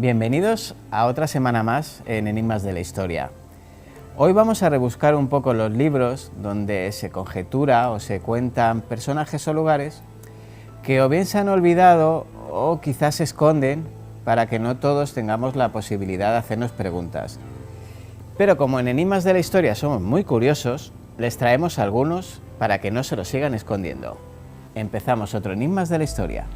Bienvenidos a otra semana más en Enigmas de la Historia. Hoy vamos a rebuscar un poco los libros donde se conjetura o se cuentan personajes o lugares que o bien se han olvidado o quizás se esconden para que no todos tengamos la posibilidad de hacernos preguntas. Pero como en Enigmas de la Historia somos muy curiosos, les traemos algunos para que no se los sigan escondiendo. Empezamos otro Enigmas de la Historia.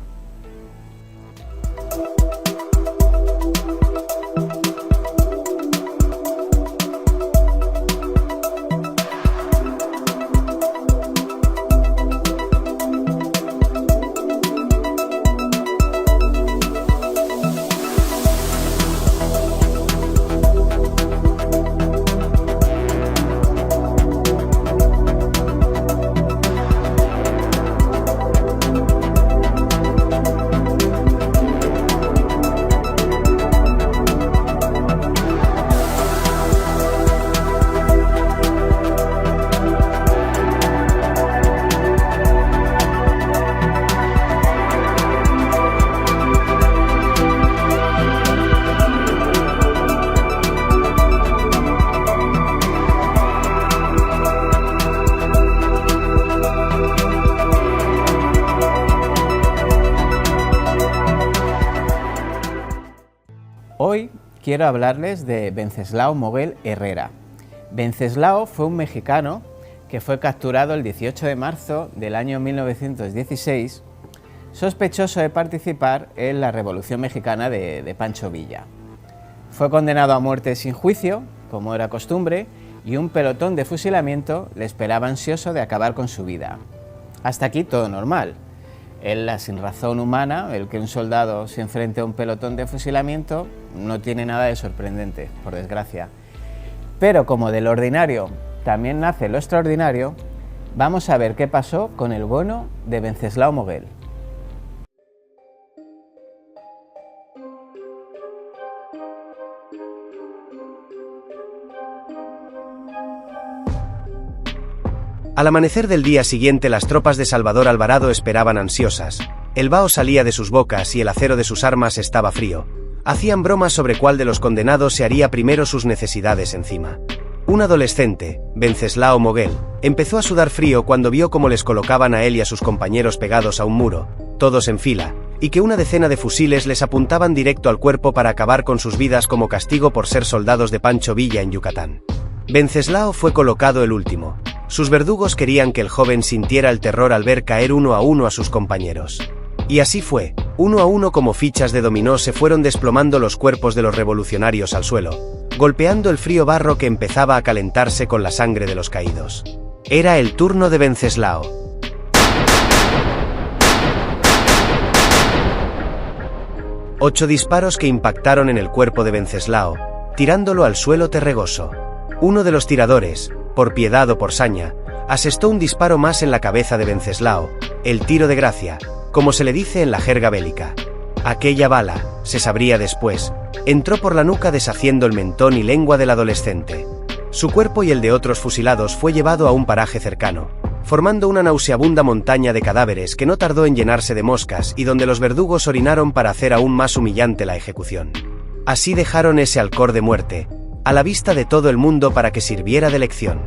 Hoy quiero hablarles de Venceslao Moguel Herrera. Venceslao fue un mexicano que fue capturado el 18 de marzo del año 1916, sospechoso de participar en la Revolución Mexicana de Pancho Villa. Fue condenado a muerte sin juicio, como era costumbre, y un pelotón de fusilamiento le esperaba ansioso de acabar con su vida. Hasta aquí todo normal. En la sinrazón humana, el que un soldado se enfrente a un pelotón de fusilamiento, no tiene nada de sorprendente, por desgracia. Pero como del ordinario también nace lo extraordinario, vamos a ver qué pasó con el bueno de Venceslao Moguel. Al amanecer del día siguiente, las tropas de Salvador Alvarado esperaban ansiosas. El vaho salía de sus bocas y el acero de sus armas estaba frío. Hacían bromas sobre cuál de los condenados se haría primero sus necesidades encima. Un adolescente, Venceslao Moguel, empezó a sudar frío cuando vio cómo les colocaban a él y a sus compañeros pegados a un muro, todos en fila, y que una decena de fusiles les apuntaban directo al cuerpo para acabar con sus vidas como castigo por ser soldados de Pancho Villa en Yucatán. Venceslao fue colocado el último. Sus verdugos querían que el joven sintiera el terror al ver caer uno a sus compañeros. Y así fue, uno a uno como fichas de dominó se fueron desplomando los cuerpos de los revolucionarios al suelo, golpeando el frío barro que empezaba a calentarse con la sangre de los caídos. Era el turno de Venceslao. Ocho disparos que impactaron en el cuerpo de Venceslao, tirándolo al suelo terregoso. Uno de los tiradores, por piedad o por saña, asestó un disparo más en la cabeza de Venceslao, el tiro de gracia, como se le dice en la jerga bélica. Aquella bala, se sabría después, entró por la nuca deshaciendo el mentón y lengua del adolescente. Su cuerpo y el de otros fusilados fue llevado a un paraje cercano, formando una nauseabunda montaña de cadáveres que no tardó en llenarse de moscas y donde los verdugos orinaron para hacer aún más humillante la ejecución. Así dejaron ese alcor de muerte, a la vista de todo el mundo para que sirviera de lección.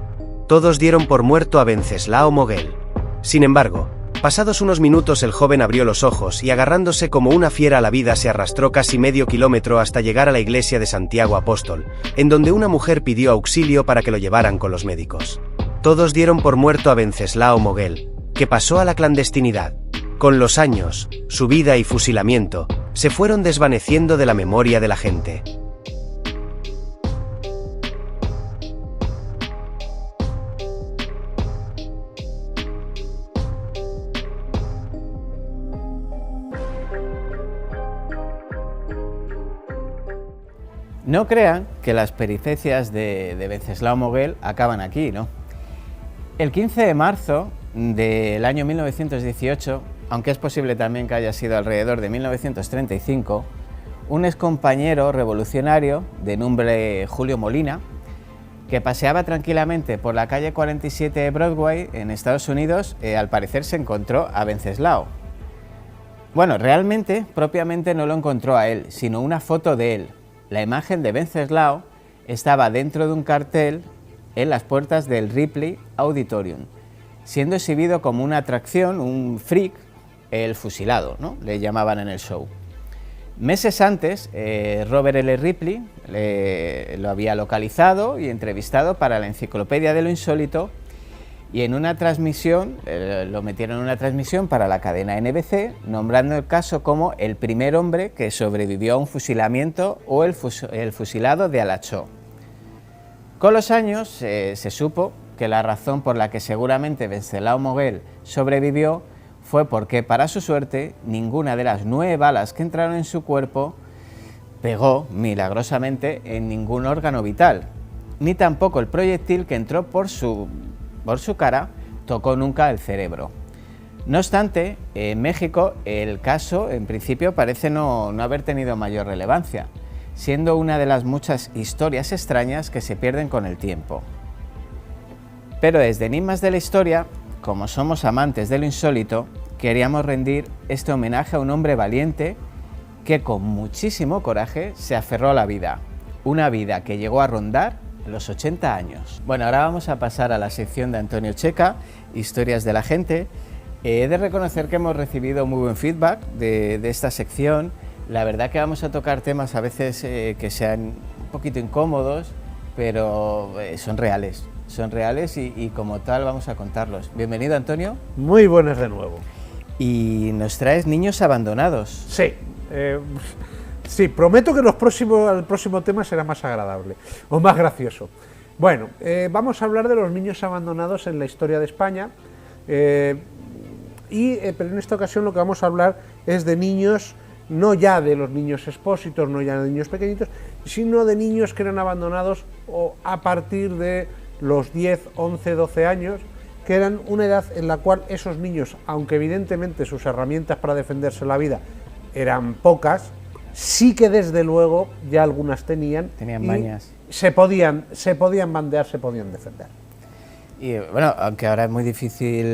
Todos dieron por muerto a Venceslao Moguel. Sin embargo, pasados unos minutos el joven abrió los ojos y agarrándose como una fiera a la vida se arrastró casi medio kilómetro hasta llegar a la iglesia de Santiago Apóstol, en donde una mujer pidió auxilio para que lo llevaran con los médicos. Todos dieron por muerto a Venceslao Moguel, que pasó a la clandestinidad. Con los años, su vida y fusilamiento se fueron desvaneciendo de la memoria de la gente. No crean que las peripecias de Venceslao Moguel acaban aquí, ¿no? El 15 de marzo del año 1918, aunque es posible también que haya sido alrededor de 1935, un excompañero revolucionario de nombre Julio Molina, que paseaba tranquilamente por la calle 47 de Broadway en Estados Unidos, al parecer se encontró a Venceslao. Bueno, realmente, propiamente no lo encontró a él, sino una foto de él. La imagen de Wenceslao estaba dentro de un cartel en las puertas del Ripley Auditorium, siendo exhibido como una atracción, un freak, el fusilado, ¿no?, le llamaban en el show. Meses antes, Robert L. Ripley lo había localizado y entrevistado para la Enciclopedia de lo Insólito, y en una transmisión, lo metieron en una transmisión para la cadena NBC, nombrando el caso como el primer hombre que sobrevivió a un fusilamiento o el fusilado de Alachó. Con los años se supo que la razón por la que seguramente Wenceslao Mogel sobrevivió fue porque, para su suerte, ninguna de las 9 balas que entraron en su cuerpo pegó milagrosamente en ningún órgano vital, ni tampoco el proyectil que entró por su cara tocó nunca el cerebro. No obstante, en México el caso en principio parece no haber tenido mayor relevancia, siendo una de las muchas historias extrañas que se pierden con el tiempo. Pero desde Enigmas de la Historia, como somos amantes de lo insólito, queríamos rendir este homenaje a un hombre valiente que con muchísimo coraje se aferró a la vida, una vida que llegó a rondar los 80 años. Bueno, ahora vamos a pasar a la sección de Antonio Checa, Historias de la Gente. He de reconocer que hemos recibido muy buen feedback de esta sección. La verdad que vamos a tocar temas a veces que sean un poquito incómodos, pero son reales y como tal vamos a contarlos. Bienvenido, Antonio. Muy buenas de nuevo. Y nos traes niños abandonados. Sí. Sí, prometo que el próximo tema será más agradable o más gracioso. Bueno, vamos a hablar de los niños abandonados en la historia de España, pero en esta ocasión lo que vamos a hablar es de niños, no ya de los niños expósitos, no ya de niños pequeñitos, sino de niños que eran abandonados a partir de los 10, 11, 12 años, que eran una edad en la cual esos niños, aunque evidentemente sus herramientas para defenderse la vida eran pocas, sí que desde luego ya algunas tenían mañas. Se podían bandear, se podían defender. Y bueno, aunque ahora es muy difícil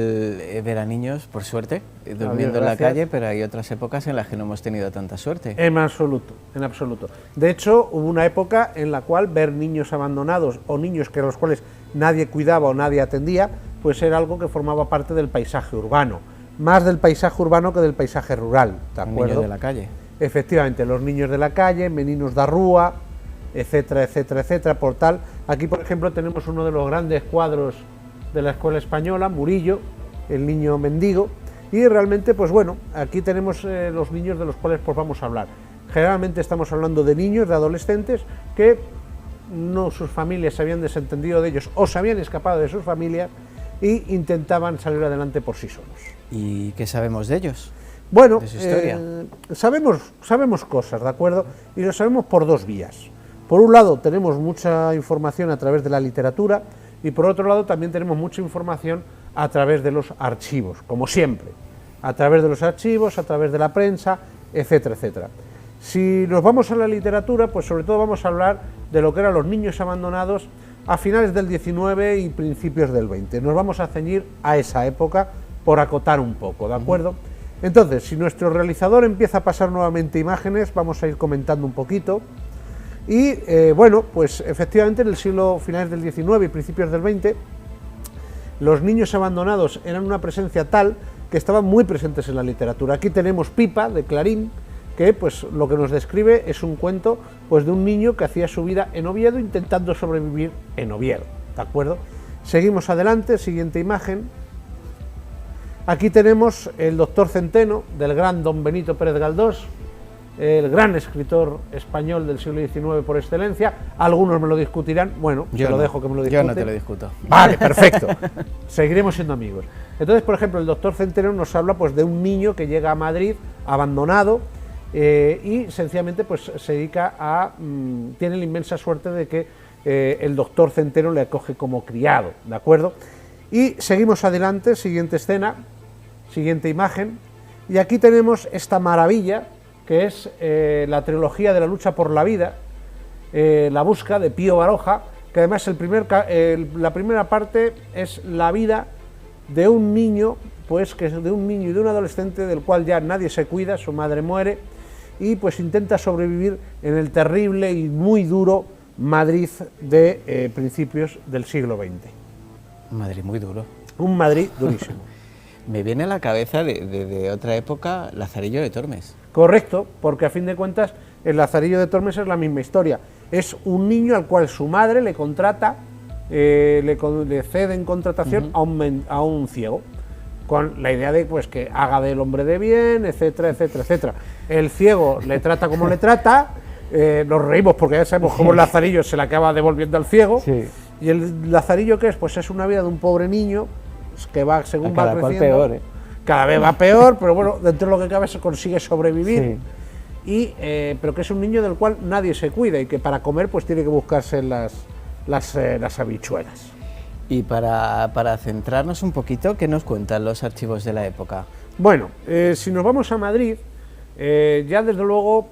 ver a niños, por suerte, durmiendo en la calle, pero hay otras épocas en las que no hemos tenido tanta suerte. En absoluto, en absoluto. De hecho, hubo una época en la cual ver niños abandonados o niños que los cuales nadie cuidaba o nadie atendía, pues era algo que formaba parte del paisaje urbano, más del paisaje urbano que del paisaje rural, ¿de acuerdo? Niños de la calle. Efectivamente, los niños de la calle, meninos da rúa, etcétera, etcétera, etcétera, por tal. Aquí, por ejemplo, tenemos uno de los grandes cuadros de la escuela española, Murillo, el niño mendigo, y realmente, pues bueno, aquí tenemos los niños de los cuales pues vamos a hablar. Generalmente estamos hablando de niños, de adolescentes, que sus familias se habían desentendido de ellos o se habían escapado de sus familias e intentaban salir adelante por sí solos. ¿Y qué sabemos de ellos? Bueno, de su historia. Sabemos cosas, ¿de acuerdo? Y lo sabemos por dos vías. Por un lado tenemos mucha información a través de la literatura y por otro lado también tenemos mucha información a través de los archivos, como siempre. A través de los archivos, a través de la prensa, etcétera, etcétera. Si nos vamos a la literatura, pues sobre todo vamos a hablar de lo que eran los niños abandonados a finales del 19 y principios del 20. Nos vamos a ceñir a esa época por acotar un poco, ¿de acuerdo? Entonces, si nuestro realizador empieza a pasar nuevamente imágenes, vamos a ir comentando un poquito. Y bueno, pues efectivamente en el siglo finales del 19 y principios del 20, los niños abandonados eran una presencia tal que estaban muy presentes en la literatura. Aquí tenemos Pipa, de Clarín, que pues lo que nos describe es un cuento pues de un niño que hacía su vida en Oviedo intentando sobrevivir en Oviedo, ¿de acuerdo? Seguimos adelante, siguiente imagen. Aquí tenemos el doctor Centeno, del gran don Benito Pérez Galdós, el gran escritor español del siglo XIX por excelencia. Algunos me lo discutirán, bueno, yo lo dejo que me lo discute. Yo no te lo discuto. Vale, perfecto. Seguiremos siendo amigos. Entonces, por ejemplo, el doctor Centeno nos habla pues de un niño que llega a Madrid abandonado y sencillamente pues se dedica a... tiene la inmensa suerte de que el doctor Centeno le acoge como criado, ¿de acuerdo? Y seguimos adelante, siguiente escena, siguiente imagen, y aquí tenemos esta maravilla que es la trilogía de la lucha por la vida, La busca, de Pío Baroja, que además la primera parte es la vida de un niño pues que es de un niño y de un adolescente del cual ya nadie se cuida, su madre muere y pues intenta sobrevivir en el terrible y muy duro Madrid de principios del siglo XX. Madrid muy duro. Un Madrid durísimo. Me viene a la cabeza de otra época Lazarillo de Tormes. Correcto, porque a fin de cuentas el Lazarillo de Tormes es la misma historia. Es un niño al cual su madre le contrata, le cede en contratación a un ciego, con la idea de pues que haga del hombre de bien, etcétera, etcétera, etcétera. El ciego le trata como le trata, nos reímos porque ya sabemos cómo el Lazarillo se le acaba devolviendo al ciego. Sí. Y el Lazarillo, ¿qué es? Pues es una vida de un pobre niño que va, según va creciendo, peor, cada vez va peor, pero bueno, dentro de lo que cabe se consigue sobrevivir. Sí. Pero que es un niño del cual nadie se cuida y que para comer pues tiene que buscarse las habichuelas. Y para centrarnos un poquito, ¿qué nos cuentan los archivos de la época? Bueno, si nos vamos a Madrid, ya desde luego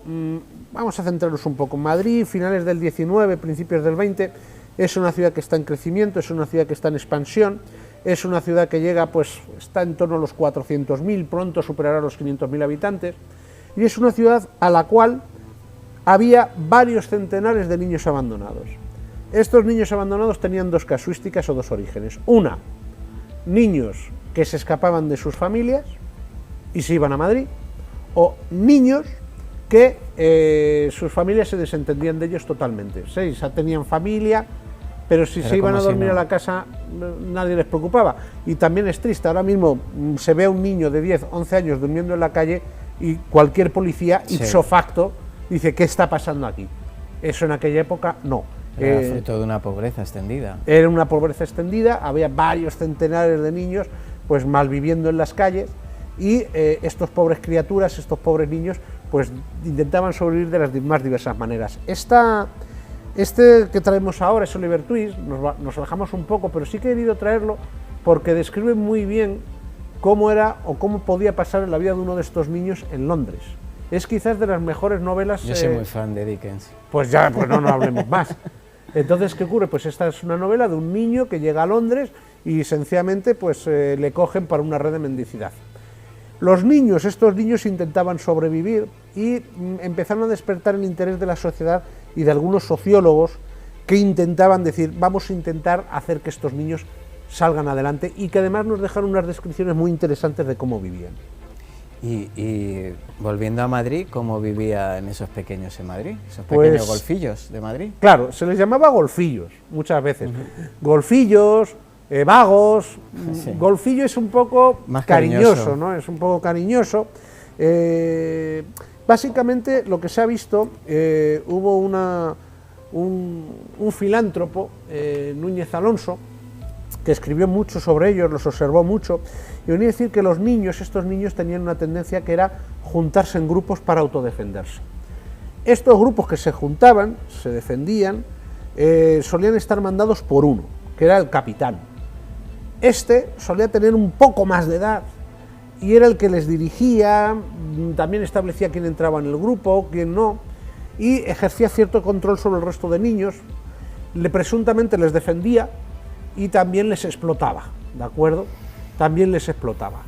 vamos a centrarnos un poco. Madrid, finales del 19, principios del 20, es una ciudad que está en crecimiento, es una ciudad que está en expansión, es una ciudad que llega, pues está en torno a los 400.000, pronto superará los 500.000 habitantes, y es una ciudad a la cual había varios centenares de niños abandonados. Estos niños abandonados tenían dos casuísticas o dos orígenes. Una, niños que se escapaban de sus familias y se iban a Madrid, o niños que sus familias se desentendían de ellos totalmente. Sí, ya tenían familia, pero si se iban a dormir a la casa nadie les preocupaba. Y también es triste, ahora mismo se ve a un niño de 10, 11 años durmiendo en la calle y cualquier policía, ipso facto, dice ¿qué está pasando aquí? Eso en aquella época no. Era fruto de una pobreza extendida. Era una pobreza extendida, había varios centenares de niños pues malviviendo en las calles y estos pobres criaturas, estos pobres niños pues intentaban sobrevivir de las más diversas maneras. Este que traemos ahora es Oliver Twist, nos alejamos un poco, pero sí que he querido traerlo porque describe muy bien cómo era o cómo podía pasar en la vida de uno de estos niños en Londres. Es quizás de las mejores novelas... Yo soy muy fan de Dickens. Pues ya, pues no hablemos más. Entonces, ¿qué ocurre? Pues esta es una novela de un niño que llega a Londres y sencillamente pues le cogen para una red de mendicidad. Estos niños intentaban sobrevivir y empezaron a despertar el interés de la sociedad y de algunos sociólogos que intentaban decir, vamos a intentar hacer que estos niños salgan adelante y que además nos dejaron unas descripciones muy interesantes de cómo vivían. Y volviendo a Madrid, ¿cómo vivía en esos pequeños en Madrid? Esos pequeños golfillos de Madrid. Claro, se les llamaba golfillos muchas veces. Golfillos, vagos. Sí. Golfillo es un poco más cariñoso, ¿no? Es un poco cariñoso. Básicamente lo que se ha visto, hubo un filántropo, Núñez Alonso, que escribió mucho sobre ellos, los observó mucho, y venía a decir que estos niños tenían una tendencia que era juntarse en grupos para autodefenderse. Estos grupos que se juntaban, se defendían, solían estar mandados por uno, que era el capitán. Este solía tener un poco más de edad, y era el que les dirigía, también establecía quién entraba en el grupo, quién no, y ejercía cierto control sobre el resto de niños, presuntamente les defendía, y también les explotaba, ¿de acuerdo? También les explotaba.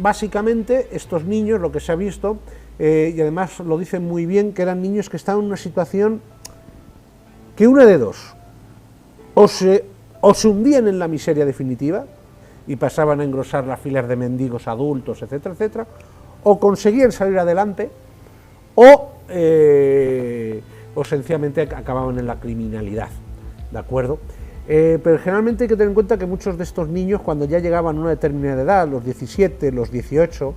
Básicamente, estos niños, lo que se ha visto, y además lo dicen muy bien, que eran niños que estaban en una situación que una de dos, o se hundían en la miseria definitiva, y pasaban a engrosar las filas de mendigos adultos, etcétera, etcétera, o conseguían salir adelante, o sencillamente acababan en la criminalidad. ¿De acuerdo? Pero generalmente hay que tener en cuenta que muchos de estos niños, cuando ya llegaban a una determinada edad, los 17, los 18,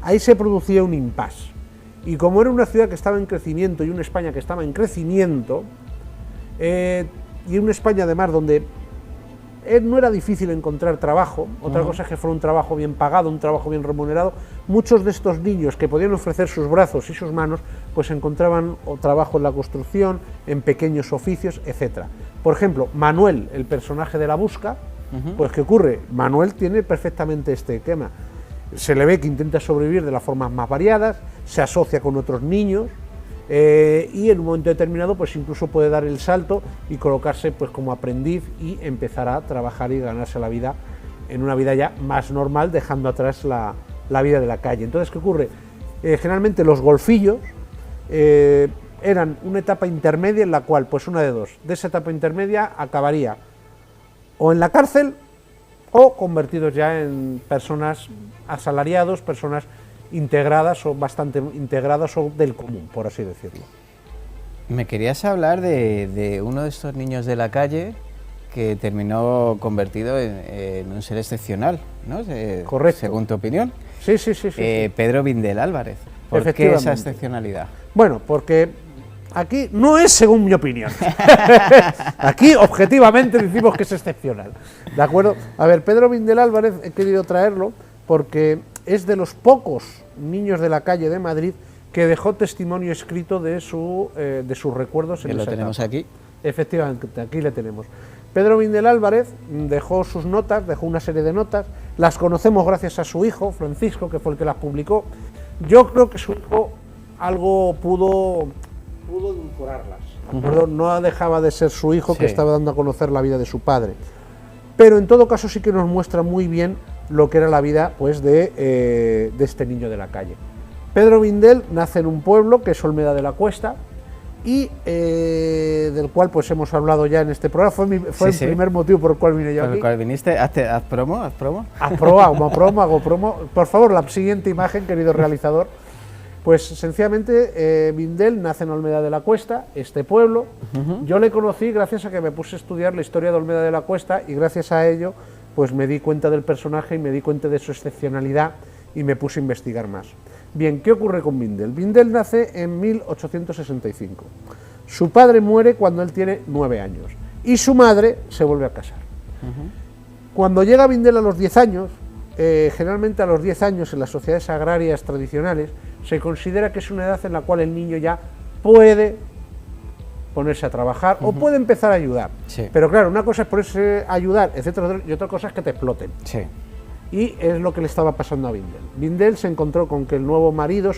ahí se producía un impasse. Y como era una ciudad que estaba en crecimiento y una España que estaba en crecimiento, y una España además donde no era difícil encontrar trabajo, otra cosa es que fuera un trabajo bien pagado, un trabajo bien remunerado, muchos de estos niños que podían ofrecer sus brazos y sus manos, pues encontraban trabajo en la construcción, en pequeños oficios, etcétera. Por ejemplo, Manuel, el personaje de La Busca, pues ¿qué ocurre? Manuel tiene perfectamente este esquema. Se le ve que intenta sobrevivir de las formas más variadas, se asocia con otros niños, y en un momento determinado pues incluso puede dar el salto y colocarse pues como aprendiz y empezar a trabajar y ganarse la vida en una vida ya más normal, dejando atrás la vida de la calle. Entonces, ¿qué ocurre? Generalmente los golfillos eran una etapa intermedia en la cual, pues una de dos, de esa etapa intermedia acabaría o en la cárcel o convertidos ya en personas asalariados, personas integradas o bastante integradas o del común, por así decirlo. Me querías hablar de uno de estos niños de la calle que terminó convertido en un ser excepcional, ¿no? Correcto. Según tu opinión. Sí. Pedro Vindel Álvarez. ¿Por qué esa excepcionalidad? Bueno, porque aquí no es según mi opinión. Aquí, objetivamente, decimos que es excepcional. ¿De acuerdo? A ver, Pedro Vindel Álvarez he querido traerlo porque es de los pocos niños de la calle de Madrid que dejó testimonio escrito de sus recuerdos en esa etapa. Lo tenemos aquí. Efectivamente, aquí le tenemos. Pedro Vindel Álvarez dejó sus notas, dejó una serie de notas, las conocemos gracias a su hijo, Francisco, que fue el que las publicó. Yo creo que su hijo algo pudo edulcorarlas, ¿de acuerdo? No dejaba de ser su hijo que estaba dando a conocer la vida de su padre. Pero en todo caso sí que nos muestra muy bien lo que era la vida, pues, de este niño de la calle. Pedro Vindel nace en un pueblo que es Olmeda de la Cuesta y del cual pues hemos hablado ya en este programa. Fue el primer motivo por el cual vine yo aquí. ¿Por el cual viniste? ¿Haz promo? Hago promo. Por favor, la siguiente imagen, querido realizador. Pues sencillamente Vindel nace en Olmeda de la Cuesta, este pueblo. Yo le conocí gracias a que me puse a estudiar la historia de Olmeda de la Cuesta y gracias a ello pues me di cuenta del personaje y me di cuenta de su excepcionalidad y me puse a investigar más. Bien, ¿qué ocurre con Vindel? Vindel nace en 1865. Su padre muere cuando él tiene 9 años y su madre se vuelve a casar. Cuando llega Vindel a los 10 años, generalmente a los 10 años en las sociedades agrarias tradicionales se considera que es una edad en la cual el niño ya puede ponerse a trabajar o puede empezar a ayudar. Sí. Pero claro, una cosa es ponerse a ayudar, etcétera, y otra cosa es que te exploten. Sí. Y es lo que le estaba pasando a Vindel. Vindel se encontró con que el nuevo marido,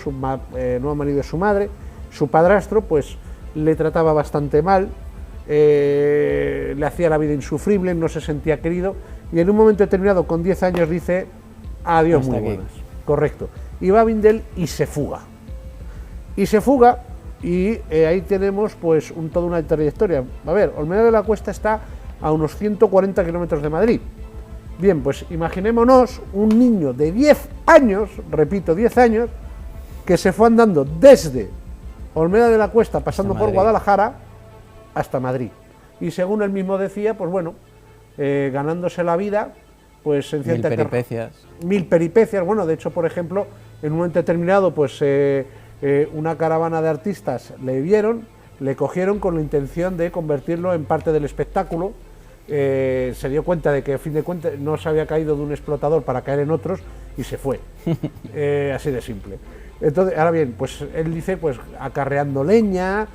nuevo marido de su madre, su padrastro, pues le trataba bastante mal, le hacía la vida insufrible, no se sentía querido, y en un momento determinado, con 10 años, dice adiós, muy buenas. Correcto. Y va Vindel y se fuga. Y ahí tenemos pues toda una trayectoria. A ver, Olmeda de la Cuesta está a unos 140 kilómetros de Madrid. Bien, pues imaginémonos un niño de 10 años, repito, 10 años, que se fue andando desde Olmeda de la Cuesta, pasando por Guadalajara, hasta Madrid. Y según él mismo decía, pues bueno, ganándose la vida, pues sencillamente... Mil peripecias. Bueno, de hecho, por ejemplo, en un momento determinado, pues una caravana de artistas le vieron, le cogieron con la intención de convertirlo en parte del espectáculo. Se dio cuenta de que a fin de cuentas no se había caído de un explotador para caer en otros y se fue. Así de simple. Entonces, ahora bien, pues él dice, pues acarreando leña,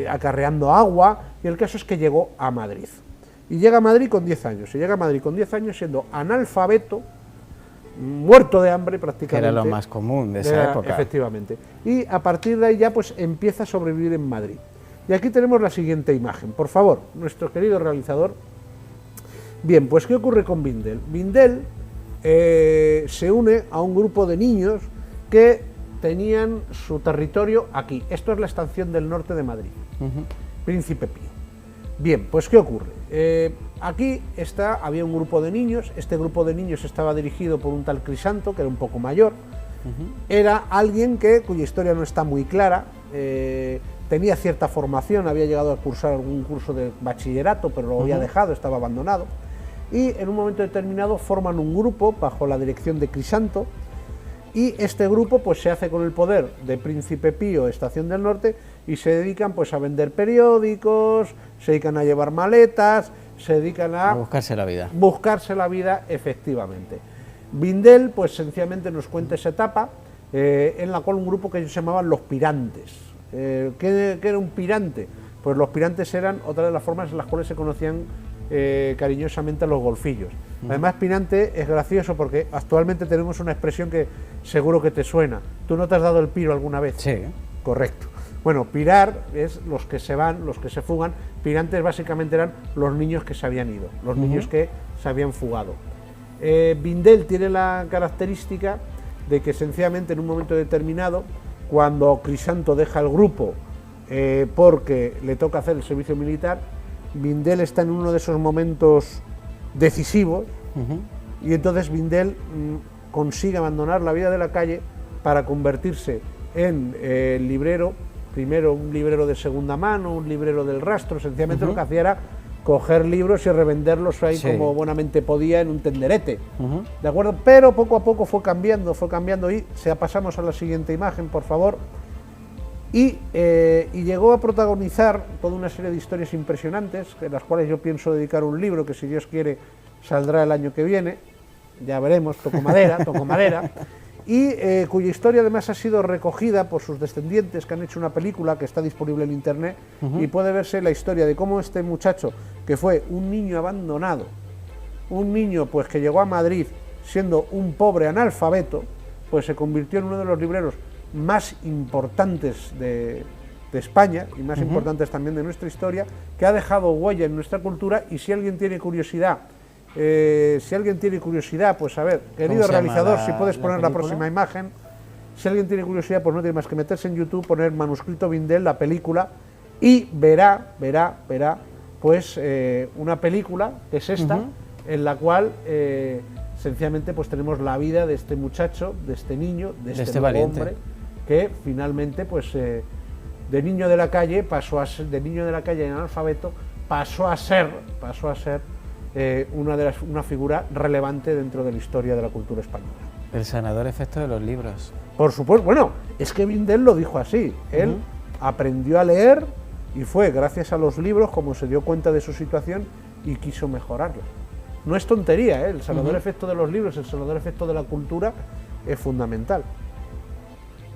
acarreando agua, y el caso es que llegó a Madrid. Y llega a Madrid con 10 años. Se llega a Madrid con 10 años siendo analfabeto, muerto de hambre prácticamente. Que era lo más común de esa época. Efectivamente. Y a partir de ahí ya pues empieza a sobrevivir en Madrid. Y aquí tenemos la siguiente imagen, por favor, nuestro querido realizador. Bien, pues ¿qué ocurre con Vindel? Vindel se une a un grupo de niños que tenían su territorio aquí. Esto es la estación del norte de Madrid, Príncipe Pío. Bien, pues ¿qué ocurre? Aquí había un grupo de niños, este grupo de niños estaba dirigido por un tal Crisanto, que era un poco mayor. Era alguien cuya historia no está muy clara, tenía cierta formación, había llegado a cursar algún curso de bachillerato, pero lo había dejado, estaba abandonado. Y en un momento determinado forman un grupo bajo la dirección de Crisanto, y este grupo pues se hace con el poder de Príncipe Pío, Estación del Norte, y se dedican pues a vender periódicos, se dedican a llevar maletas, se dedican a buscarse la vida. Buscarse la vida, efectivamente. Vindel pues sencillamente nos cuenta esa etapa en la cual un grupo que ellos llamaban los pirantes. ¿Qué era un pirante? Pues los pirantes eran otra de las formas en las cuales se conocían cariñosamente a los golfillos. Además, pirante es gracioso porque actualmente tenemos una expresión que seguro que te suena. ¿Tú no te has dado el piro alguna vez? Sí. Correcto. Bueno, pirar es los que se van, los que se fugan. Pirantes básicamente eran los niños que se habían ido, los niños que se habían fugado. Vindel tiene la característica de que sencillamente en un momento determinado, cuando Crisanto deja el grupo porque le toca hacer el servicio militar, Vindel está en uno de esos momentos decisivos y entonces Vindel consigue abandonar la vida de la calle para convertirse en librero, primero un librero de segunda mano, un librero del rastro. Sencillamente lo que hacía era coger libros y revenderlos ahí como buenamente podía en un tenderete, ¿de acuerdo? Pero poco a poco fue cambiando y pasamos a la siguiente imagen, por favor. Y llegó a protagonizar toda una serie de historias impresionantes, de las cuales yo pienso dedicar un libro que, si Dios quiere, saldrá el año que viene, ya veremos, toco madera, y cuya historia además ha sido recogida por sus descendientes, que han hecho una película que está disponible en internet, y puede verse la historia de cómo este muchacho, que fue un niño abandonado, un niño pues que llegó a Madrid siendo un pobre analfabeto, pues se convirtió en uno de los libreros más importantes de España y más importantes también de nuestra historia, que ha dejado huella en nuestra cultura. Y si alguien tiene curiosidad, pues a ver, querido realizador, si puedes poner la próxima imagen. Si alguien tiene curiosidad, pues no tiene más que meterse en YouTube, poner Manuscrito Vindel, la película, y verá pues una película, que es esta, en la cual sencillamente pues tenemos la vida de este muchacho, de este niño, de este valiente hombre, que finalmente pues de niño de la calle pasó a ser, de niño de la calle analfabeto, pasó a ser una figura relevante dentro de la historia de la cultura española. El sanador efecto de los libros. Por supuesto, bueno, es que Vindel lo dijo así, él aprendió a leer y fue gracias a los libros como se dio cuenta de su situación y quiso mejorarla. No es tontería, el sanador efecto de los libros, el sanador efecto de la cultura es fundamental.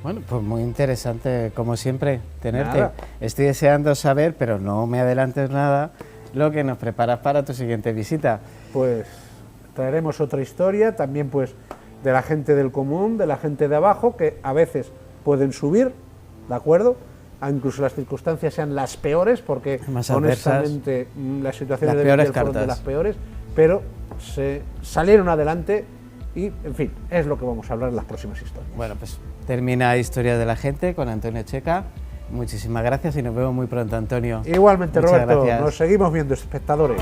Bueno, pues muy interesante, como siempre, tenerte. Nada. Estoy deseando saber, pero no me adelantes nada, lo que nos preparas para tu siguiente visita. Pues traeremos otra historia, también pues de la gente del común, de la gente de abajo, que a veces pueden subir, ¿de acuerdo? Incluso las circunstancias sean las peores, porque más honestamente las situaciones de peores Vindel fueron de las peores, pero se salieron adelante y, en fin, es lo que vamos a hablar en las próximas historias. Bueno, pues termina Historia de la Gente con Antonio Checa. Muchísimas gracias y nos vemos muy pronto, Antonio. Igualmente, muchas Roberto, gracias. nos seguimos viendo, espectadores.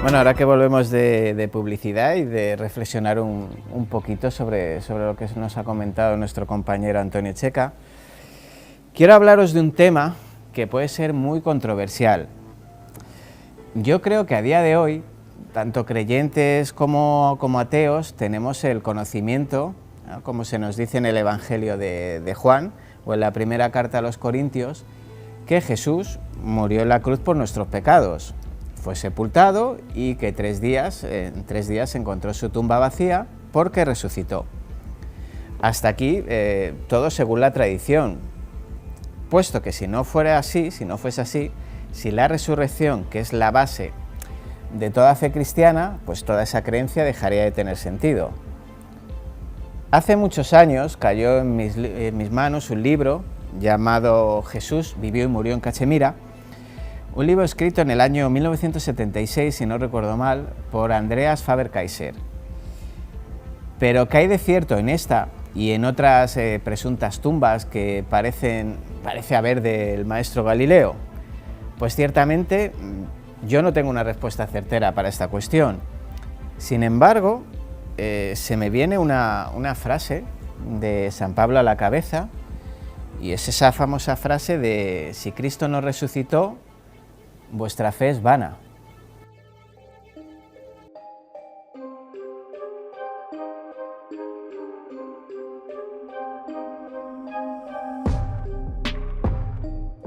Bueno, ahora que volvemos de publicidad y de reflexionar un poquito sobre lo que nos ha comentado nuestro compañero Antonio Checa, quiero hablaros de un tema que puede ser muy controversial. Yo creo que a día de hoy, tanto creyentes como ateos, tenemos el conocimiento, ¿no?, como se nos dice en el Evangelio de Juan o en la primera carta a los Corintios, que Jesús murió en la cruz por nuestros pecados. Fue sepultado y que en 3 días se encontró su tumba vacía porque resucitó. Hasta aquí todo según la tradición, puesto que si no fuese así, si la resurrección, que es la base de toda fe cristiana, pues toda esa creencia dejaría de tener sentido. Hace muchos años cayó en mis manos un libro llamado Jesús vivió y murió en Cachemira, un libro escrito en el año 1976, si no recuerdo mal, por Andreas Faber-Kaiser. Pero ¿qué hay de cierto en esta y en otras presuntas tumbas que parece haber del maestro Galileo? Pues ciertamente yo no tengo una respuesta certera para esta cuestión. Sin embargo, se me viene una frase de San Pablo a la cabeza, y es esa famosa frase de: si Cristo no resucitó, vuestra fe es vana.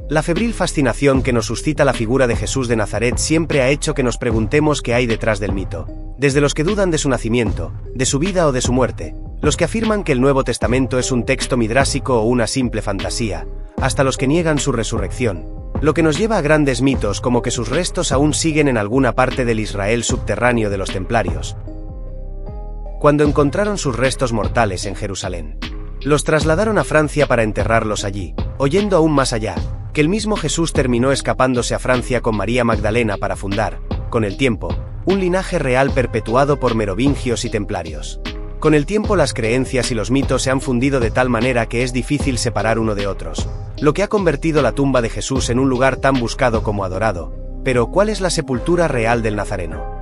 La febril fascinación que nos suscita la figura de Jesús de Nazaret siempre ha hecho que nos preguntemos qué hay detrás del mito. Desde los que dudan de su nacimiento, de su vida o de su muerte, los que afirman que el Nuevo Testamento es un texto midrásico o una simple fantasía, hasta los que niegan su resurrección. lo que nos lleva a grandes mitos como que sus restos aún siguen en alguna parte del Israel subterráneo de los templarios. Cuando encontraron sus restos mortales en Jerusalén, los trasladaron a Francia para enterrarlos allí, oyendo aún más allá, que el mismo Jesús terminó escapándose a Francia con María Magdalena para fundar, con el tiempo, un linaje real perpetuado por merovingios y templarios. Con el tiempo las creencias y los mitos se han fundido de tal manera que es difícil separar uno de otros, lo que ha convertido la tumba de Jesús en un lugar tan buscado como adorado. Pero, ¿cuál es la sepultura real del Nazareno?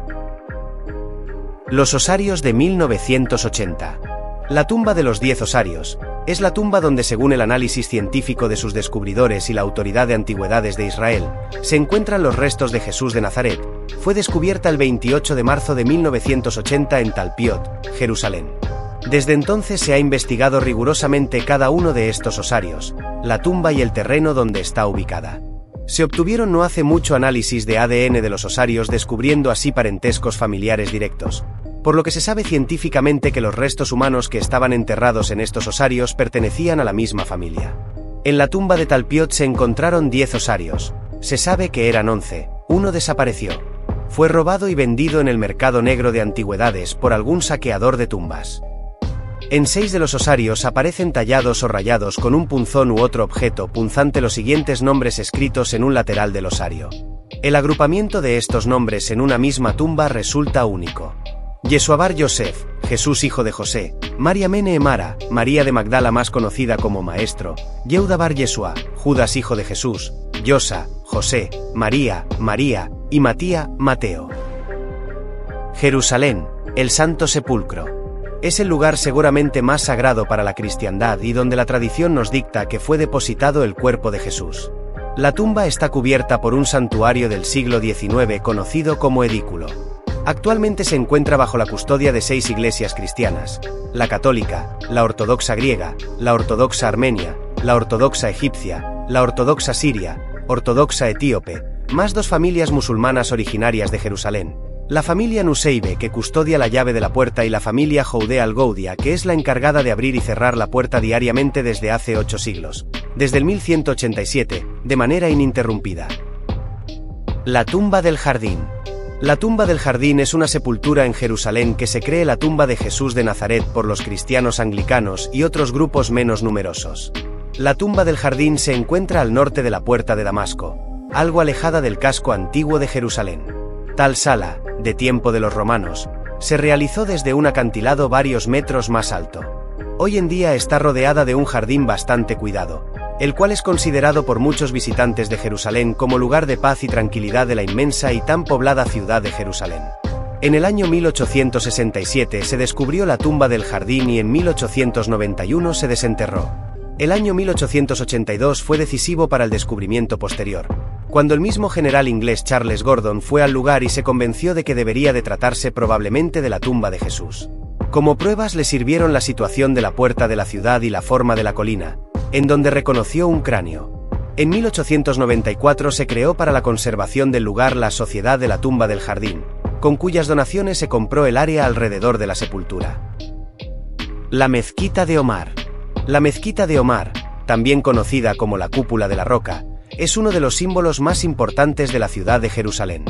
Los osarios de 1980. La tumba de los 10 osarios es la tumba donde, según el análisis científico de sus descubridores y la Autoridad de Antigüedades de Israel, se encuentran los restos de Jesús de Nazaret. Fue descubierta el 28 de marzo de 1980 en Talpiot, Jerusalén. Desde entonces se ha investigado rigurosamente cada uno de estos osarios, la tumba y el terreno donde está ubicada. Se obtuvieron no hace mucho análisis de ADN de los osarios, descubriendo así parentescos familiares directos, por lo que se sabe científicamente que los restos humanos que estaban enterrados en estos osarios pertenecían a la misma familia. En la tumba de Talpiot se encontraron 10 osarios. Se sabe que eran 11, uno desapareció. Fue robado y vendido en el mercado negro de antigüedades por algún saqueador de tumbas. En 6 de los osarios aparecen tallados o rayados con un punzón u otro objeto punzante los siguientes nombres escritos en un lateral del osario. El agrupamiento de estos nombres en una misma tumba resulta único. Yeshua bar Yosef, Jesús hijo de José, María Mene Emara, María de Magdala más conocida como Maestro, Yehuda bar Yeshua, Judas hijo de Jesús, Yosa, José, María, María, y Matía, Mateo. Jerusalén, el Santo Sepulcro. Es el lugar seguramente más sagrado para la cristiandad y donde la tradición nos dicta que fue depositado el cuerpo de Jesús. La tumba está cubierta por un santuario del siglo XIX conocido como edículo. Actualmente se encuentra bajo la custodia de 6 iglesias cristianas: la católica, la ortodoxa griega, la ortodoxa armenia, la ortodoxa egipcia, la ortodoxa siria, ortodoxa etíope, más 2 familias musulmanas originarias de Jerusalén. La familia Nuseibe, que custodia la llave de la puerta, y la familia Joudé al-Goudia, que es la encargada de abrir y cerrar la puerta diariamente desde hace 8 siglos, desde el 1187, de manera ininterrumpida. La tumba del jardín. La tumba del jardín es una sepultura en Jerusalén que se cree la tumba de Jesús de Nazaret por los cristianos anglicanos y otros grupos menos numerosos. La tumba del jardín se encuentra al norte de la puerta de Damasco, algo alejada del casco antiguo de Jerusalén. Tal sala, de tiempo de los romanos, se realizó desde un acantilado varios metros más alto. Hoy en día está rodeada de un jardín bastante cuidado, el cual es considerado por muchos visitantes de Jerusalén como lugar de paz y tranquilidad de la inmensa y tan poblada ciudad de Jerusalén. En el año 1867 se descubrió la tumba del jardín y en 1891 se desenterró. El año 1882 fue decisivo para el descubrimiento posterior, cuando el mismo general inglés Charles Gordon fue al lugar y se convenció de que debería de tratarse probablemente de la tumba de Jesús. Como pruebas le sirvieron la situación de la puerta de la ciudad y la forma de la colina, en donde reconoció un cráneo. En 1894 se creó para la conservación del lugar la Sociedad de la Tumba del Jardín, con cuyas donaciones se compró el área alrededor de la sepultura. La Mezquita de Omar. La Mezquita de Omar, también conocida como la Cúpula de la Roca, es uno de los símbolos más importantes de la ciudad de Jerusalén.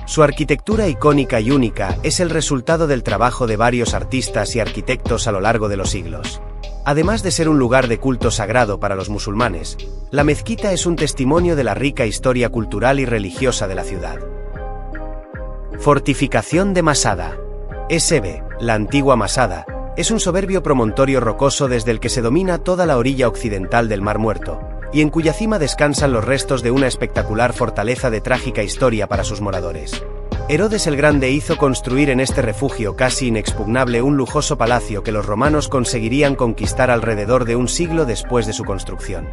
Su arquitectura icónica y única es el resultado del trabajo de varios artistas y arquitectos a lo largo de los siglos. Además de ser un lugar de culto sagrado para los musulmanes, la mezquita es un testimonio de la rica historia cultural y religiosa de la ciudad. Fortificación de Masada. Esebe, la antigua Masada, es un soberbio promontorio rocoso desde el que se domina toda la orilla occidental del Mar Muerto, y en cuya cima descansan los restos de una espectacular fortaleza de trágica historia para sus moradores. Herodes el Grande hizo construir en este refugio casi inexpugnable un lujoso palacio que los romanos conseguirían conquistar alrededor de un siglo después de su construcción,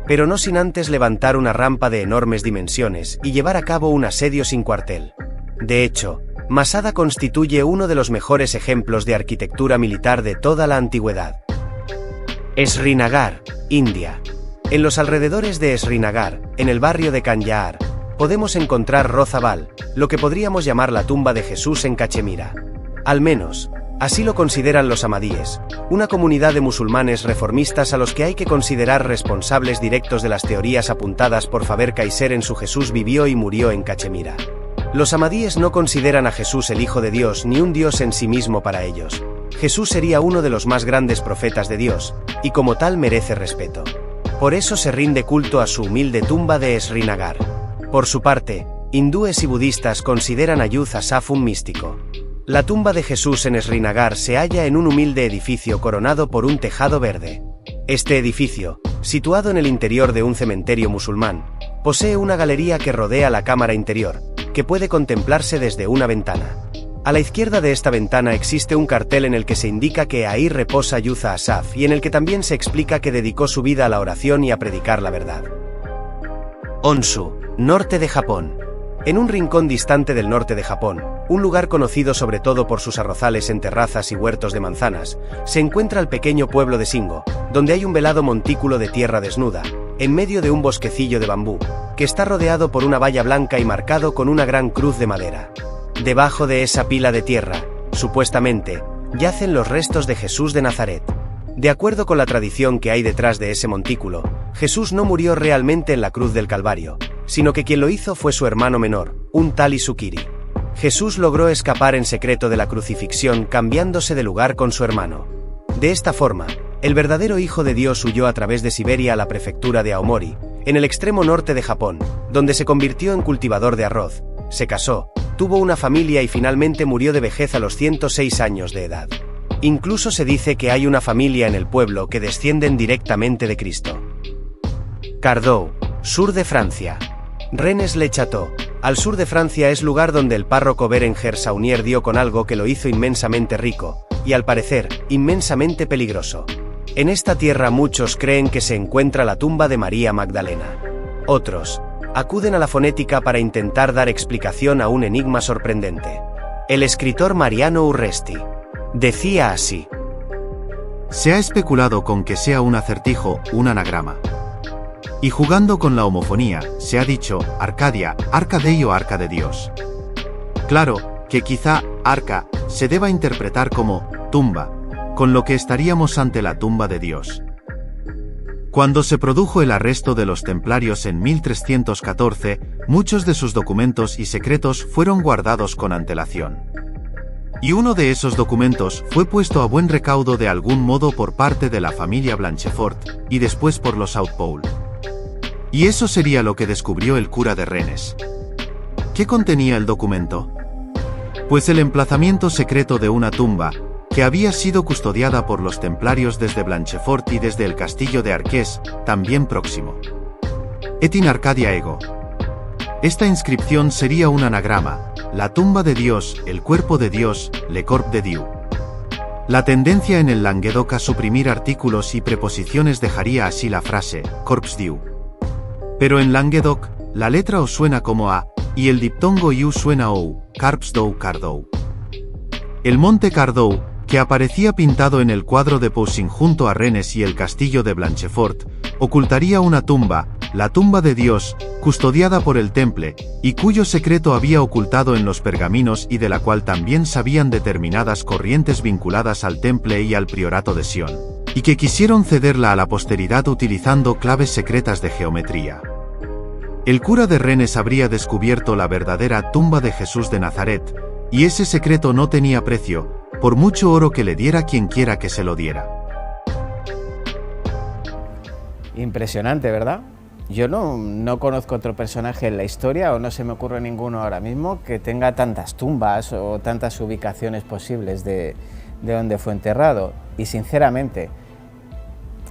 pero no sin antes levantar una rampa de enormes dimensiones y llevar a cabo un asedio sin cuartel. De hecho, Masada constituye uno de los mejores ejemplos de arquitectura militar de toda la antigüedad. Srinagar, India. En los alrededores de Srinagar, en el barrio de Kanyar, podemos encontrar Rozabal, lo que podríamos llamar la tumba de Jesús en Cachemira. Al menos, Así lo consideran los ahmadíes, una comunidad de musulmanes reformistas a los que hay que considerar responsables directos de las teorías apuntadas por Faber-Kaiser en su Jesús vivió y murió en Cachemira. Los ahmadíes no consideran a Jesús el Hijo de Dios ni un Dios en sí mismo para ellos. Jesús sería uno de los más grandes profetas de Dios, y como tal merece respeto. Por eso se rinde culto a su humilde tumba de Srinagar. Por su parte, hindúes y budistas consideran a Yud Asaf un místico. La tumba de Jesús en Srinagar se halla en un humilde edificio coronado por un tejado verde. Este edificio, situado en el interior de un cementerio musulmán, posee una galería que rodea la cámara interior, que puede contemplarse desde una ventana. A la izquierda de esta ventana existe un cartel en el que se indica que ahí reposa Yud Asaf y en el que también se explica que dedicó su vida a la oración y a predicar la verdad. Honshu, norte de Japón. En un rincón distante del norte de Japón, un lugar conocido sobre todo por sus arrozales en terrazas y huertos de manzanas, se encuentra el pequeño pueblo de Shingo, donde hay un velado montículo de tierra desnuda, en medio de un bosquecillo de bambú, que está rodeado por una valla blanca y marcado con una gran cruz de madera. Debajo de esa pila de tierra, supuestamente, yacen los restos de Jesús de Nazaret. De acuerdo con la tradición que hay detrás de ese montículo, Jesús no murió realmente en la cruz del Calvario, sino que quien lo hizo fue su hermano menor, un tal Isukiri. Jesús logró escapar en secreto de la crucifixión cambiándose de lugar con su hermano. De esta forma, el verdadero Hijo de Dios huyó a través de Siberia a la prefectura de Aomori, en el extremo norte de Japón, donde se convirtió en cultivador de arroz, se casó, tuvo una familia y finalmente murió de vejez a los 106 años de edad. Incluso se dice que hay una familia en el pueblo que descienden directamente de Cristo. Cardoux, sur de Francia. Rennes-le-Château, al sur de Francia, es lugar donde el párroco Berenguer Saunier dio con algo que lo hizo inmensamente rico, y al parecer, inmensamente peligroso. En esta tierra muchos creen que se encuentra la tumba de María Magdalena. Otros acuden a la fonética para intentar dar explicación a un enigma sorprendente. El escritor Mariano Urresti decía así: se ha especulado con que sea un acertijo, un anagrama. Y jugando con la homofonía, se ha dicho Arcadia, arca Dei o arca de Dios. Claro, que quizá arca se deba interpretar como tumba, con lo que estaríamos ante la tumba de Dios. Cuando se produjo el arresto de los templarios en 1314, muchos de sus documentos y secretos fueron guardados con antelación. Y uno de esos documentos fue puesto a buen recaudo de algún modo por parte de la familia Blanchefort, y después por los Southpole. Y eso sería lo que descubrió el cura de Rennes. ¿Qué contenía el documento? Pues el emplazamiento secreto de una tumba, que había sido custodiada por los templarios desde Blanchefort y desde el castillo de Arques, también próximo. Et in Arcadia ego. Esta inscripción sería un anagrama: la tumba de Dios, el cuerpo de Dios, le corps de Dieu. La tendencia en el Languedoc a suprimir artículos y preposiciones dejaría así la frase, corps Dieu. Pero en Languedoc, la letra O suena como A, y el diptongo IU suena OU, carps dou Cardou. El monte Cardou, que aparecía pintado en el cuadro de Poussin junto a Rennes y el castillo de Blanchefort, ocultaría una tumba, la tumba de Dios, custodiada por el Temple, y cuyo secreto había ocultado en los pergaminos y de la cual también sabían determinadas corrientes vinculadas al Temple y al priorato de Sion, y que quisieron cederla a la posteridad utilizando claves secretas de geometría. El cura de Rennes habría descubierto la verdadera tumba de Jesús de Nazaret, y ese secreto no tenía precio, por mucho oro que le diera quien quiera que se lo diera. Impresionante, ¿verdad? Yo no conozco otro personaje en la historia, o no se me ocurre ninguno ahora mismo, que tenga tantas tumbas o tantas ubicaciones posibles de donde fue enterrado. Y sinceramente,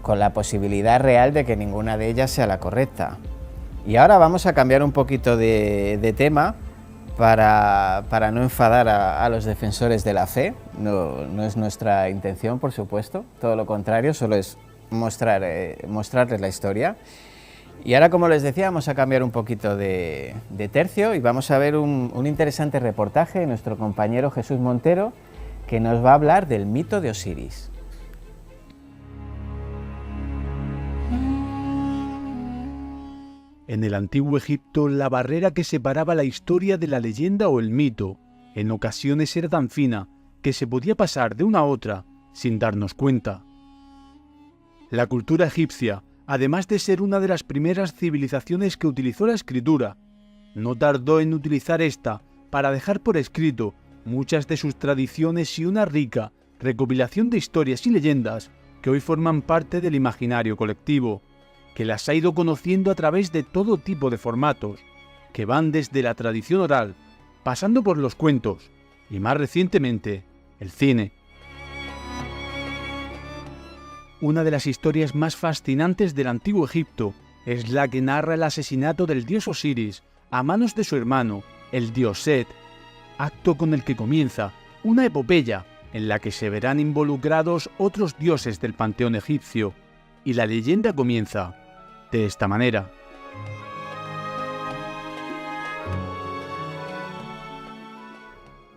con la posibilidad real de que ninguna de ellas sea la correcta. Y ahora vamos a cambiar un poquito de tema para no enfadar a los defensores de la fe. No es nuestra intención, por supuesto, todo lo contrario, solo es mostrarles la historia. Y ahora, como les decía, vamos a cambiar un poquito de tercio y vamos a ver un interesante reportaje de nuestro compañero Jesús Montero, que nos va a hablar del mito de Osiris. En el antiguo Egipto, la barrera que separaba la historia de la leyenda o el mito, en ocasiones era tan fina que se podía pasar de una a otra sin darnos cuenta. La cultura egipcia, además de ser una de las primeras civilizaciones que utilizó la escritura, no tardó en utilizar esta para dejar por escrito muchas de sus tradiciones y una rica recopilación de historias y leyendas que hoy forman parte del imaginario colectivo, que las ha ido conociendo a través de todo tipo de formatos, que van desde la tradición oral, pasando por los cuentos y más recientemente, el cine. Una de las historias más fascinantes del antiguo Egipto es la que narra el asesinato del dios Osiris a manos de su hermano, el dios Set, acto con el que comienza una epopeya en la que se verán involucrados otros dioses del panteón egipcio, y la leyenda comienza de esta manera.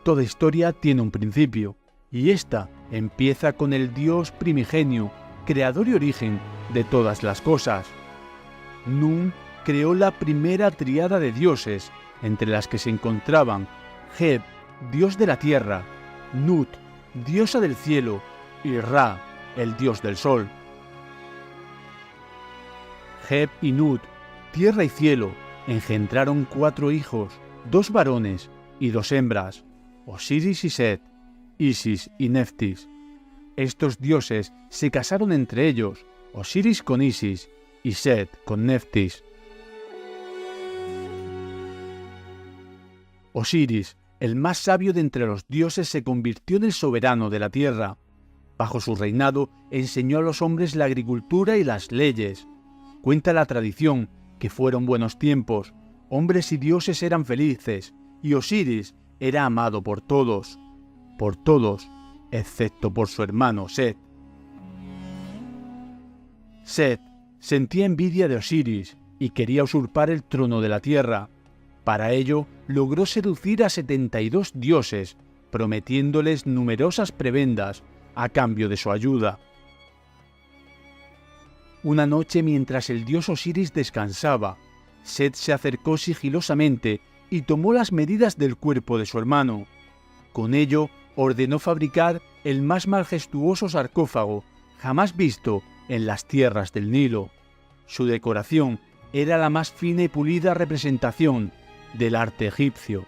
Toda historia tiene un principio, y esta empieza con el dios primigenio, creador y origen de todas las cosas. Nun creó la primera tríada de dioses, entre las que se encontraban Heb, dios de la tierra, Nut, diosa del cielo, y Ra, el dios del sol. Heb y Nut, tierra y cielo, engendraron 4 hijos, 2 varones y 2 hembras, Osiris y Set, Isis y Neftis. Estos dioses se casaron entre ellos, Osiris con Isis y Set con Neftis. Osiris, el más sabio de entre los dioses, se convirtió en el soberano de la tierra. Bajo su reinado enseñó a los hombres la agricultura y las leyes. Cuenta la tradición que fueron buenos tiempos, hombres y dioses eran felices, y Osiris era amado por todos, excepto por su hermano Set. Set sentía envidia de Osiris y quería usurpar el trono de la tierra. Para ello, logró seducir a 72 dioses, prometiéndoles numerosas prebendas a cambio de su ayuda. Una noche, mientras el dios Osiris descansaba, Set se acercó sigilosamente y tomó las medidas del cuerpo de su hermano. Con ello, ordenó fabricar el más majestuoso sarcófago jamás visto en las tierras del Nilo. Su decoración era la más fina y pulida representación del arte egipcio.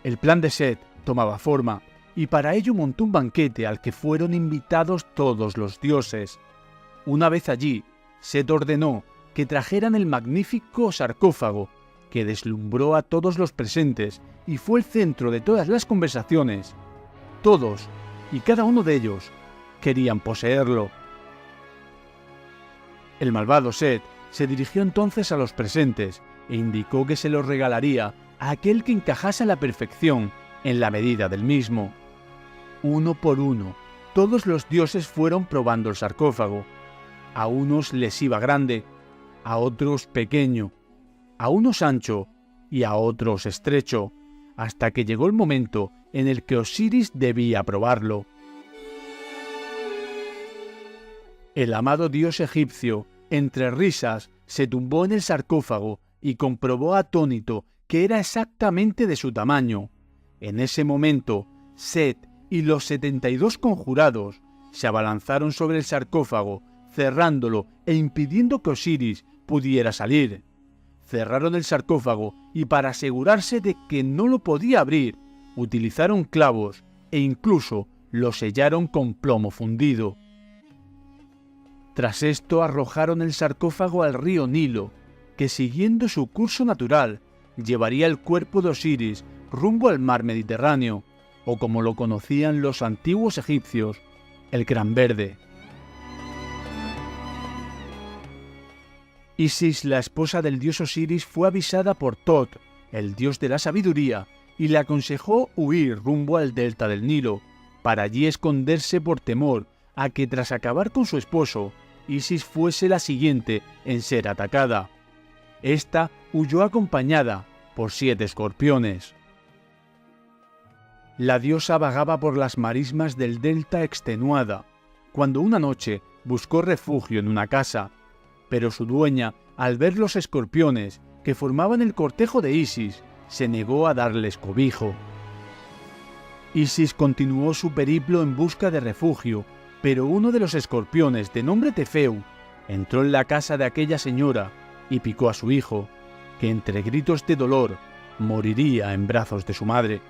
El plan de Set tomaba forma, y para ello montó un banquete al que fueron invitados todos los dioses. Una vez allí, Set ordenó que trajeran el magnífico sarcófago, que deslumbró a todos los presentes y fue el centro de todas las conversaciones. Todos, y cada uno de ellos, querían poseerlo. El malvado Set se dirigió entonces a los presentes e indicó que se lo regalaría a aquel que encajase a la perfección en la medida del mismo. Uno por uno, todos los dioses fueron probando el sarcófago. A unos les iba grande, a otros pequeño, a unos ancho y a otros estrecho, hasta que llegó el momento en el que Osiris debía probarlo. El amado dios egipcio, entre risas, se tumbó en el sarcófago y comprobó atónito que era exactamente de su tamaño. En ese momento, Set y los 72 conjurados se abalanzaron sobre el sarcófago, cerrándolo e impidiendo que Osiris pudiera salir. Cerraron el sarcófago y, para asegurarse de que no lo podía abrir, utilizaron clavos e incluso lo sellaron con plomo fundido. Tras esto arrojaron el sarcófago al río Nilo, que siguiendo su curso natural llevaría el cuerpo de Osiris rumbo al mar Mediterráneo, o como lo conocían los antiguos egipcios, el Gran Verde. Isis, la esposa del dios Osiris, fue avisada por Tot, el dios de la sabiduría, y le aconsejó huir rumbo al delta del Nilo, para allí esconderse por temor a que tras acabar con su esposo, Isis fuese la siguiente en ser atacada. Esta huyó acompañada por 7 escorpiones. La diosa vagaba por las marismas del delta extenuada, cuando una noche buscó refugio en una casa, pero su dueña, al ver los escorpiones que formaban el cortejo de Isis, se negó a darles cobijo. Isis continuó su periplo en busca de refugio, pero uno de los escorpiones, de nombre Tefeu, entró en la casa de aquella señora y picó a su hijo, que entre gritos de dolor moriría en brazos de su madre.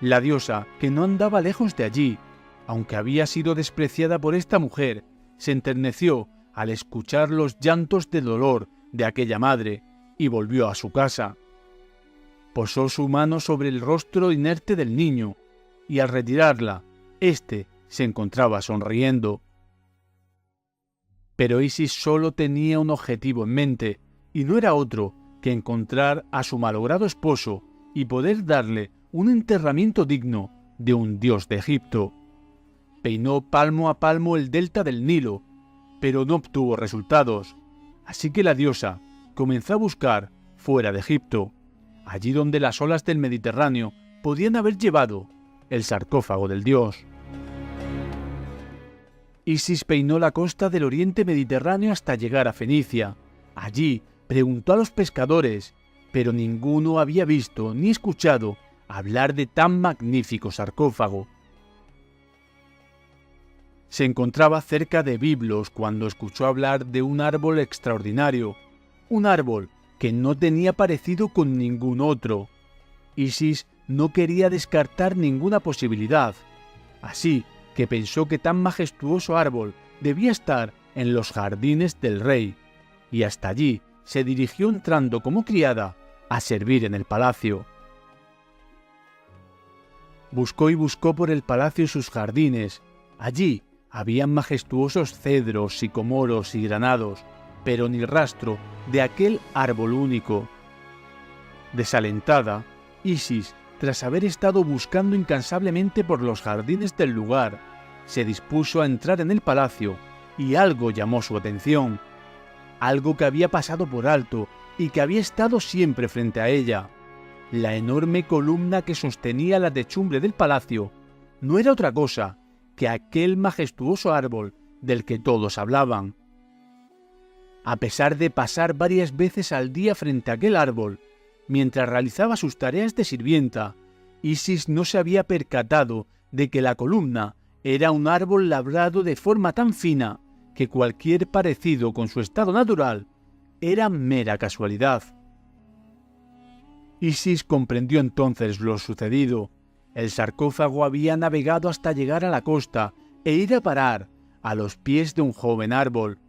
La diosa, que no andaba lejos de allí, aunque había sido despreciada por esta mujer, se enterneció al escuchar los llantos de dolor de aquella madre y volvió a su casa. Posó su mano sobre el rostro inerte del niño y al retirarla, éste se encontraba sonriendo. Pero Isis solo tenía un objetivo en mente, y no era otro que encontrar a su malogrado esposo y poder darle un enterramiento digno de un dios de Egipto. Peinó palmo a palmo el delta del Nilo, pero no obtuvo resultados, así que la diosa comenzó a buscar fuera de Egipto, allí donde las olas del Mediterráneo podían haber llevado el sarcófago del dios. Isis peinó la costa del oriente mediterráneo hasta llegar a Fenicia. Allí preguntó a los pescadores, pero ninguno había visto ni escuchado hablar de tan magnífico sarcófago. Se encontraba cerca de Biblos cuando escuchó hablar de un árbol extraordinario, un árbol que no tenía parecido con ningún otro. Isis no quería descartar ninguna posibilidad, así que pensó que tan majestuoso árbol debía estar en los jardines del rey, y hasta allí se dirigió entrando como criada a servir en el palacio. Buscó y buscó por el palacio y sus jardines. Allí habían majestuosos cedros, sicomoros y granados, pero ni rastro de aquel árbol único. Desalentada, Isis, tras haber estado buscando incansablemente por los jardines del lugar, se dispuso a entrar en el palacio y algo llamó su atención, algo que había pasado por alto y que había estado siempre frente a ella. La enorme columna que sostenía la techumbre del palacio no era otra cosa que aquel majestuoso árbol del que todos hablaban. A pesar de pasar varias veces al día frente a aquel árbol, mientras realizaba sus tareas de sirvienta, Isis no se había percatado de que la columna era un árbol labrado de forma tan fina que cualquier parecido con su estado natural era mera casualidad. Isis comprendió entonces lo sucedido. El sarcófago había navegado hasta llegar a la costa e ir a parar a los pies de un joven árbol.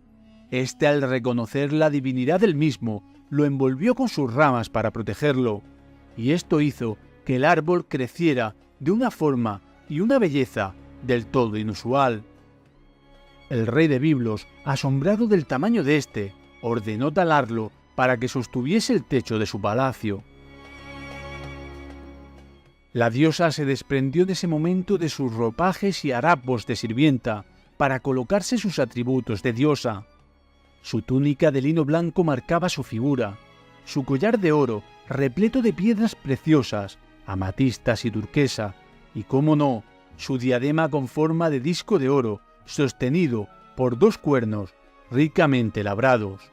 Este, al reconocer la divinidad del mismo, lo envolvió con sus ramas para protegerlo, y esto hizo que el árbol creciera de una forma y una belleza del todo inusual. El rey de Biblos, asombrado del tamaño de este, ordenó talarlo para que sostuviese el techo de su palacio. La diosa se desprendió en ese momento de sus ropajes y harapos de sirvienta para colocarse sus atributos de diosa. Su túnica de lino blanco marcaba su figura, su collar de oro repleto de piedras preciosas, amatistas y turquesa, y cómo no, su diadema con forma de disco de oro sostenido por 2 cuernos ricamente labrados.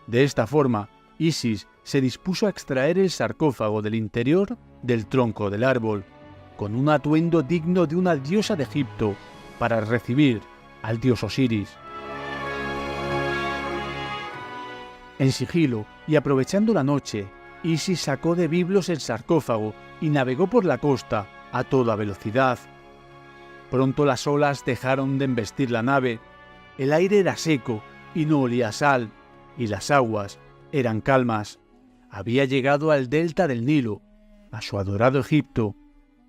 De esta forma, Isis se dispuso a extraer el sarcófago del interior del tronco del árbol, con un atuendo digno de una diosa de Egipto, para recibir al dios Osiris. En sigilo y aprovechando la noche, Isis sacó de Biblos el sarcófago y navegó por la costa a toda velocidad. Pronto las olas dejaron de embestir la nave, el aire era seco y no olía a sal, y las aguas eran calmas. Había llegado al delta del Nilo, a su adorado Egipto.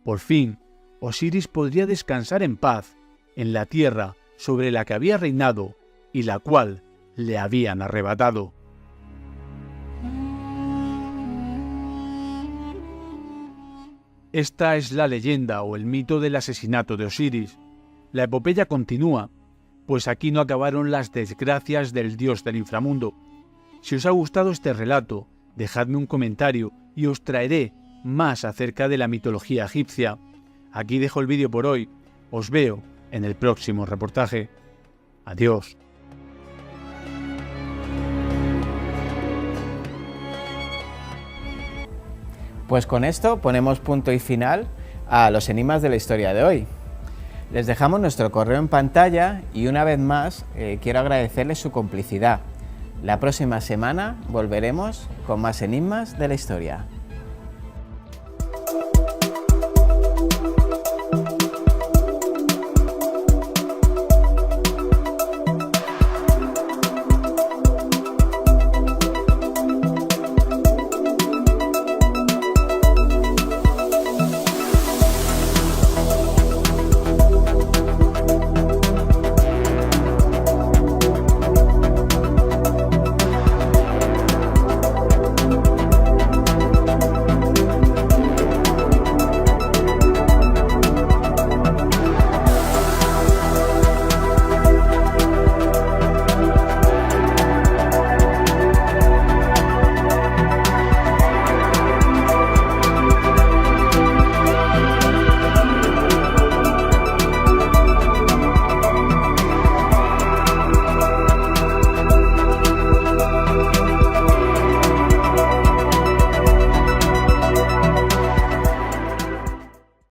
Por fin, Osiris podría descansar en paz en la tierra sobre la que había reinado y la cual le habían arrebatado. Esta es la leyenda o el mito del asesinato de Osiris. La epopeya continúa, pues aquí no acabaron las desgracias del dios del inframundo. Si os ha gustado este relato, dejadme un comentario y os traeré más acerca de la mitología egipcia. Aquí dejo el vídeo por hoy. Os veo en el próximo reportaje. Adiós. Pues con esto ponemos punto y final a los enigmas de la historia de hoy. Les dejamos nuestro correo en pantalla y una vez más quiero agradecerles su complicidad. La próxima semana volveremos con más enigmas de la historia.